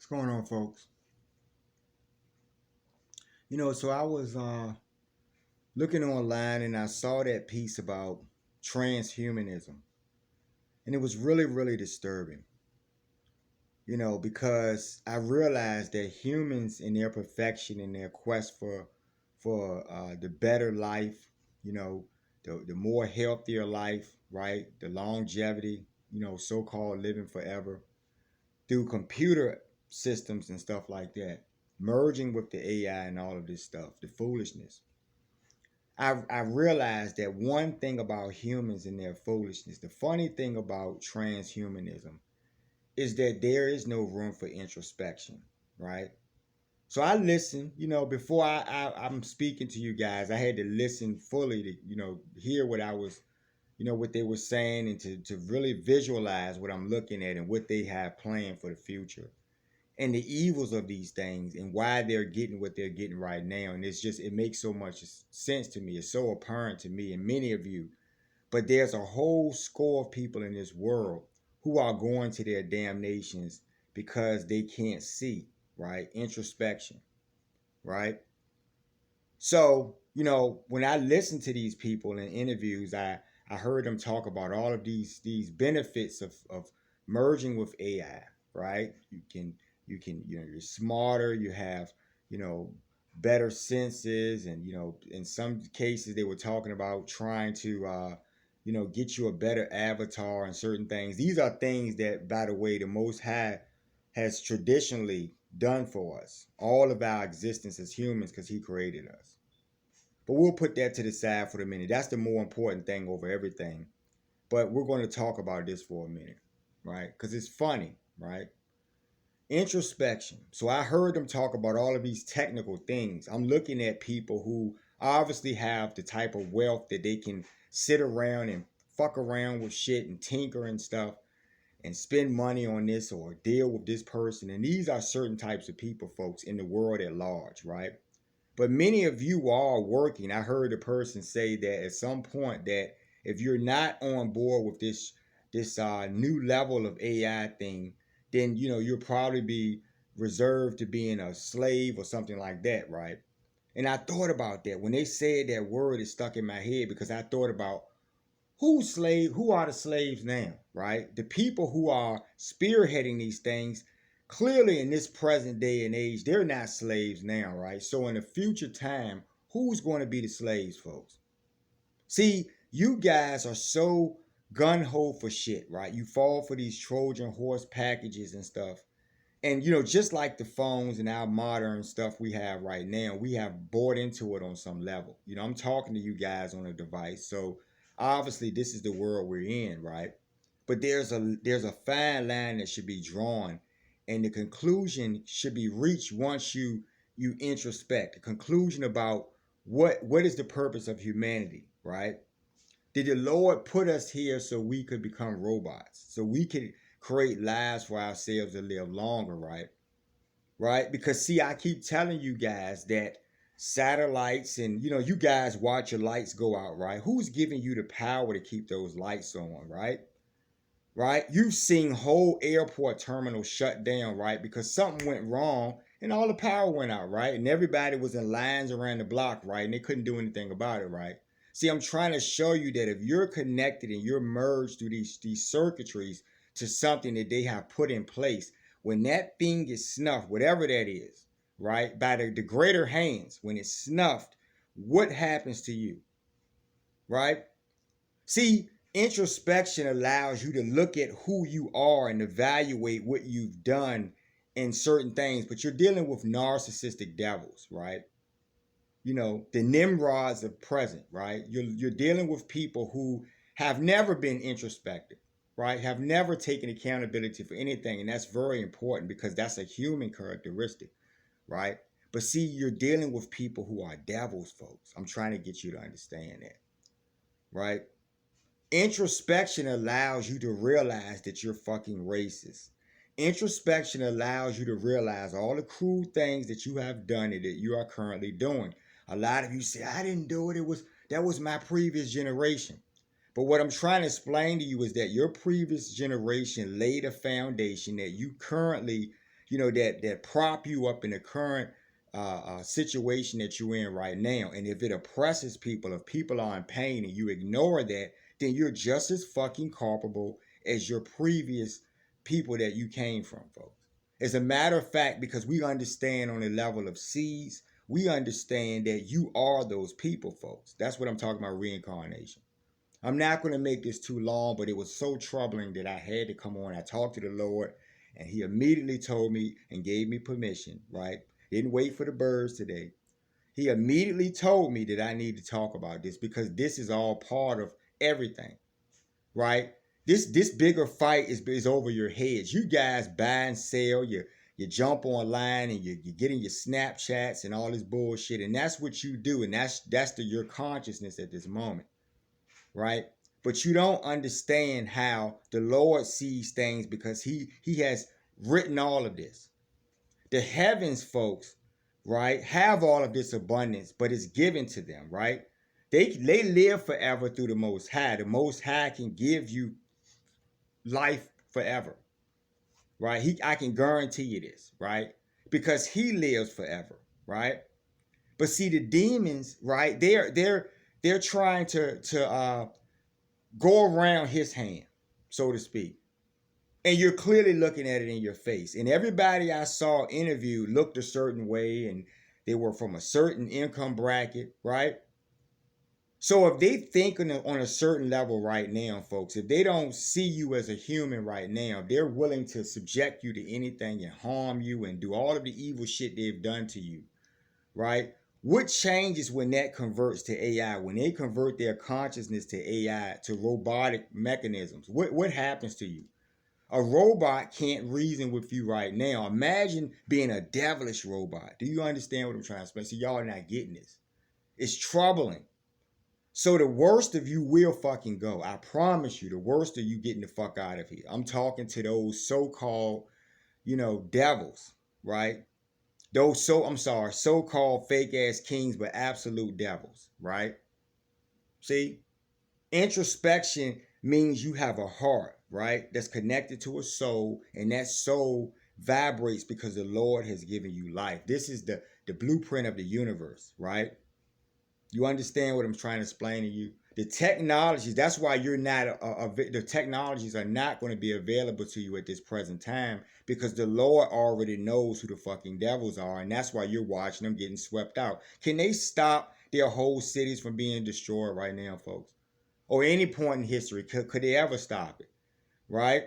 What's going on, folks? So I was looking online and I saw that piece about transhumanism, and it was really, really disturbing. Because I realized that humans, in their perfection, in their quest for the better life, you know, the more healthier life, right, the longevity, so-called living forever through computer systems and stuff like that, merging with the AI and all of this stuff, the foolishness. I realized that one thing about humans and their foolishness, the funny thing about transhumanism is that there is no room for introspection, right? So I listened, before I'm speaking to you guys, I had to listen fully to, hear what I was, what they were saying and to really visualize what I'm looking at and what they have planned for the future and the evils of these things and why they're getting what they're getting right now. And it makes so much sense to me. It's so apparent to me and many of you. But there's a whole score of people in this world who are going to their damnations because they can't see, right? Introspection, right? So, when I listen to these people in interviews, I heard them talk about all of these benefits of merging with AI, right? You're smarter, you have, you know, better senses, and in some cases they were talking about trying to get you a better avatar and certain things. These are things that, by the way, the Most High has traditionally done for us, all of our existence as humans, because he created us. But we'll put that to the side for the minute. That's the more important thing over everything. But we're going to talk about this for a minute, right? Because it's funny, right? Introspection. So I heard them talk about all of these technical things. I'm looking at people who obviously have the type of wealth that they can sit around and fuck around with shit and tinker and stuff and spend money on this or deal with this person. And these are certain types of people, folks, in the world at large, right? But many of you are working. I heard a person say that at some point that if you're not on board with this new level of AI thing, then you'll probably be reserved to being a slave or something like that, right? And I thought about that when they said that word. It stuck in my head because I thought about who are the slaves now, right? The people who are spearheading these things, clearly in this present day and age, they're not slaves now, right? So in a future time, who's going to be the slaves, folks? See, you guys are so gun-ho for shit, right? You fall for these Trojan horse packages and stuff. And just like the phones and our modern stuff we have right now, we have bought into it on some level. I'm talking to you guys on a device, so obviously this is the world we're in, right? But there's a fine line that should be drawn, and the conclusion should be reached once you introspect. The conclusion about what is the purpose of humanity, right? Did the Lord put us here so we could become robots, so we could create lives for ourselves to live longer, right? Right? Because see, I keep telling you guys that satellites and you guys watch your lights go out, right? Who's giving you the power to keep those lights on, right? Right? You've seen whole airport terminals shut down, right? Because something went wrong and all the power went out, right? And everybody was in lines around the block, right? And they couldn't do anything about it, right? See, I'm trying to show you that if you're connected and you're merged through these circuitries to something that they have put in place, when that thing is snuffed, whatever that is, right, by the greater hands, when it's snuffed, what happens to you, right? See, introspection allows you to look at who you are and evaluate what you've done in certain things, but you're dealing with narcissistic devils, right? The Nimrods of present, right? You're dealing with people who have never been introspective, right? Have never taken accountability for anything, and that's very important because that's a human characteristic, right? But see, you're dealing with people who are devils, folks. I'm trying to get you to understand that, right? Introspection allows you to realize that you're fucking racist. Introspection allows you to realize all the cruel things that you have done and that you are currently doing. A lot of you say, I didn't do it. That was my previous generation. But what I'm trying to explain to you is that your previous generation laid a foundation that you currently that prop you up in the current situation that you're in right now. And if it oppresses people, if people are in pain and you ignore that, then you're just as fucking culpable as your previous people that you came from, folks. As a matter of fact, because we understand on the level of seeds, we understand that you are those people, folks. That's what I'm talking about, reincarnation. I'm not going to make this too long, but it was so troubling that I had to come on. I talked to the Lord, and He immediately told me and gave me permission, right? Didn't wait for the birds today. He immediately told me that I need to talk about this because this is all part of everything, right? This bigger fight is over your heads. You guys buy and sell, you jump online and you get in your Snapchats and all this bullshit, and that's what you do, and that's your consciousness at this moment, right? But you don't understand how the Lord sees things because he has written all of this. The heavens, folks, right, have all of this abundance, but it's given to them, right? They live forever through the Most High. The Most High can give you life forever, right? I can guarantee you this, right? Because He lives forever, right? But see, the demons, right? They're trying to go around His hand, so to speak. And you're clearly looking at it in your face. And everybody I saw interviewed looked a certain way, and they were from a certain income bracket, right? So if they think on a certain level right now, folks, if they don't see you as a human right now, they're willing to subject you to anything and harm you and do all of the evil shit they've done to you, right? What changes when that converts to AI? When they convert their consciousness to AI, to robotic mechanisms, what happens to you? A robot can't reason with you right now. Imagine being a devilish robot. Do you understand what I'm trying to explain? See, y'all are not getting this. It's troubling. So the worst of you will fucking go. I promise you, the worst of you getting the fuck out of here. I'm talking to those so-called, devils, right? So-called fake ass kings, but absolute devils, right? See? Introspection means you have a heart, right? That's connected to a soul, and that soul vibrates because the Lord has given you life. This is the blueprint of the universe, right? You understand what I'm trying to explain to you? The technologies, that's why you're not, the technologies are not going to be available to you at this present time because the Lord already knows who the fucking devils are, and that's why you're watching them getting swept out. Can they stop their whole cities from being destroyed right now, folks? Or any point in history, could they ever stop it, right?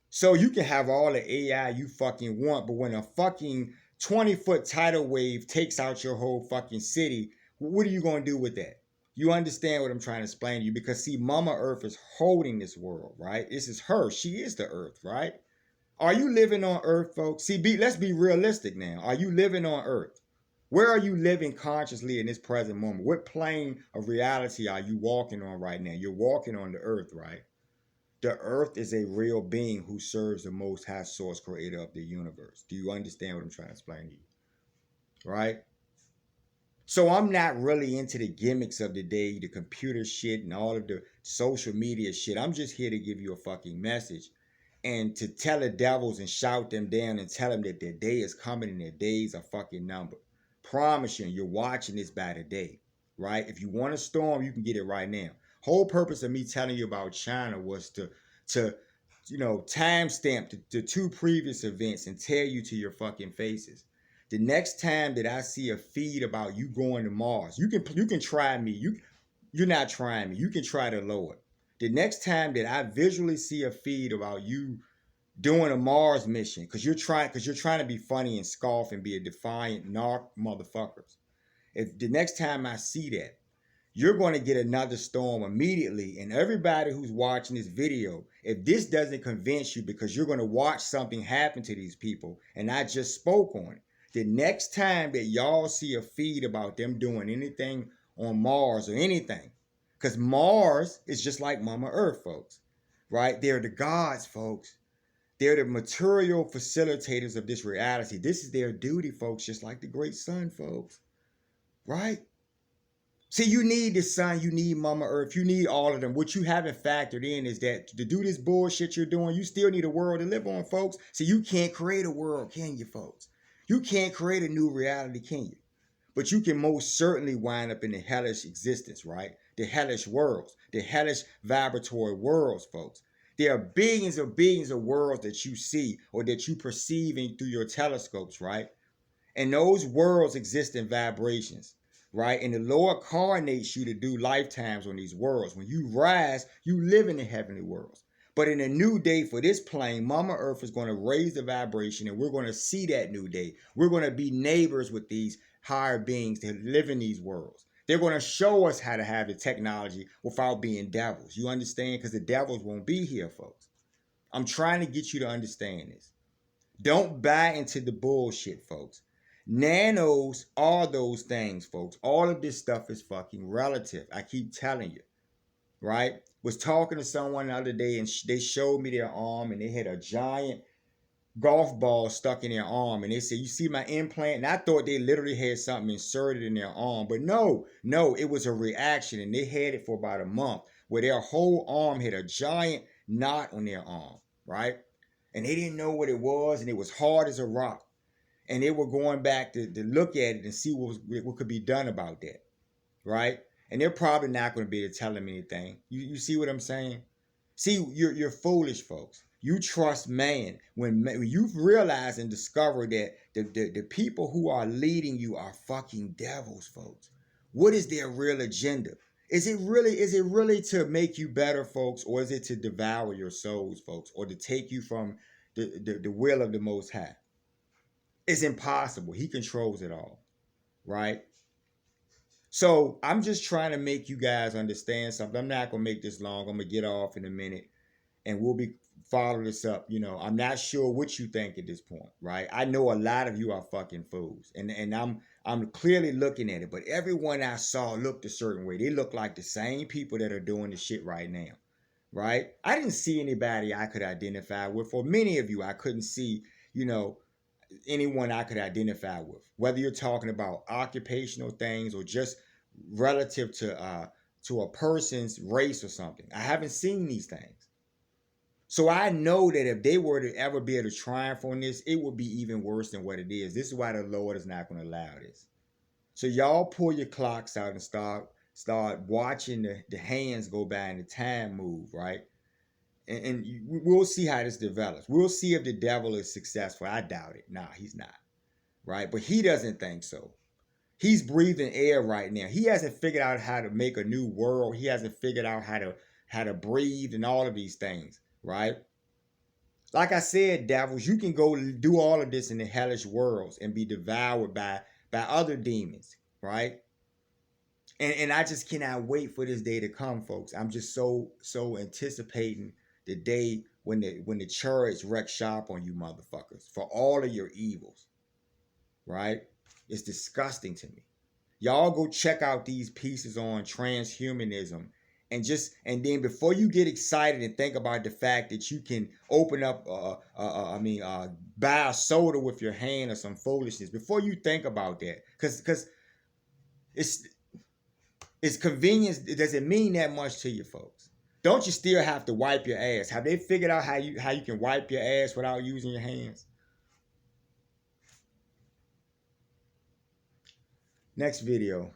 So you can have all the AI you fucking want, but when a fucking 20-foot tidal wave takes out your whole fucking city, what are you going to do with that? You understand what I'm trying to explain to you? Because see, Mama Earth is holding this world, right? This is her. She is the Earth, right? Are you living on Earth, folks? See, let's be realistic now. Are you living on Earth? Where are you living consciously in this present moment? What plane of reality are you walking on right now? You're walking on the Earth, right? The Earth is a real being who serves the Most High Source Creator of the universe. Do you understand what I'm trying to explain to you? Right? So I'm not really into the gimmicks of the day, the computer shit and all of the social media shit. I'm just here to give you a fucking message and to tell the devils and shout them down and tell them that their day is coming and their days are fucking numbered. Promise you, you're watching this by the day, right? If you want a storm, you can get it right now. Whole purpose of me telling you about China was to timestamp the two previous events and tell you to your fucking faces. The next time that I see a feed about you going to Mars, you can try me. You're not trying me. You can try the Lord. The next time that I visually see a feed about you doing a Mars mission, because you're trying to be funny and scoff and be a defiant narc motherfuckers. If the next time I see that, you're going to get another storm immediately. And everybody who's watching this video, if this doesn't convince you, because you're going to watch something happen to these people, and I just spoke on it, the next time that y'all see a feed about them doing anything on Mars or anything, because Mars is just like Mama Earth, folks, right? They're the gods, folks. They're the material facilitators of this reality. This is their duty, folks, just like the great sun, folks, right? See, you need the sun, you need Mama Earth, you need all of them. What you haven't factored in is that to do this bullshit you're doing, you still need a world to live on, folks. So you can't create a world, can you, folks? You can't create a new reality, can you? But you can most certainly wind up in the hellish existence, right? The hellish worlds, the hellish vibratory worlds, folks. There are billions of worlds that you see or that you perceive through your telescopes, right? And those worlds exist in vibrations, right? And the Lord coordinates you to do lifetimes on these worlds. When you rise, you live in the heavenly worlds. But in a new day for this plane, Mama Earth is going to raise the vibration and we're going to see that new day. We're going to be neighbors with these higher beings that live in these worlds. They're going to show us how to have the technology without being devils. You understand? Because the devils won't be here, folks. I'm trying to get you to understand this. Don't buy into the bullshit, folks. Nanos are those things, folks. All of this stuff is fucking relative. I keep telling you, right? Was talking to someone the other day and they showed me their arm and they had a giant golf ball stuck in their arm and they said, you see my implant? And I thought they literally had something inserted in their arm, but no, it was a reaction and they had it for about a month where their whole arm had a giant knot on their arm, right? And they didn't know what it was and it was hard as a rock. And they were going back to look at it and see what could be done about that, right? And they're probably not going to be able to tell them anything. You see what I'm saying? See, you're foolish, folks. You trust man when you've realized and discovered that the people who are leading you are fucking devils, folks. What is their real agenda? Is it really to make you better, folks, or is it to devour your souls, folks, or to take you from the will of the Most High? It's impossible. He controls it all, right? So I'm just trying to make you guys understand something. I'm not gonna make this long. I'm gonna get off in a minute, and we'll be follow this up. You know, I'm not sure what you think at this point, right? I know a lot of you are fucking fools, and I'm clearly looking at it. But everyone I saw looked a certain way. They look like the same people that are doing the shit right now, right? I didn't see anybody I could identify with. For many of you, I couldn't see, you know, anyone I could identify with, whether you're talking about occupational things or just relative to a person's race or something. I haven't seen these things. So I know that if they were to ever be able to triumph on this, it would be even worse than what it is. This is why the Lord is not going to allow this. So y'all pull your clocks out and start watching the hands go by and the time move, right? And we'll see how this develops. We'll see if the devil is successful. I doubt it. Nah, he's not. Right? But he doesn't think so. He's breathing air right now. He hasn't figured out how to make a new world. He hasn't figured out how to breathe and all of these things, right? Like I said, devils, you can go do all of this in the hellish worlds and be devoured by other demons, right? And I just cannot wait for this day to come, folks. I'm just so anticipating the day when the chariots wreck shop on you motherfuckers for all of your evils, right? It's disgusting to me. Y'all go check out these pieces on transhumanism and then before you get excited and think about the fact that you can open up buy a soda with your hand or some foolishness, before you think about that, because it's convenience. It doesn't mean that much to you folks. Don't you still have to wipe your ass? Have they figured out how you can wipe your ass without using your hands? Next video.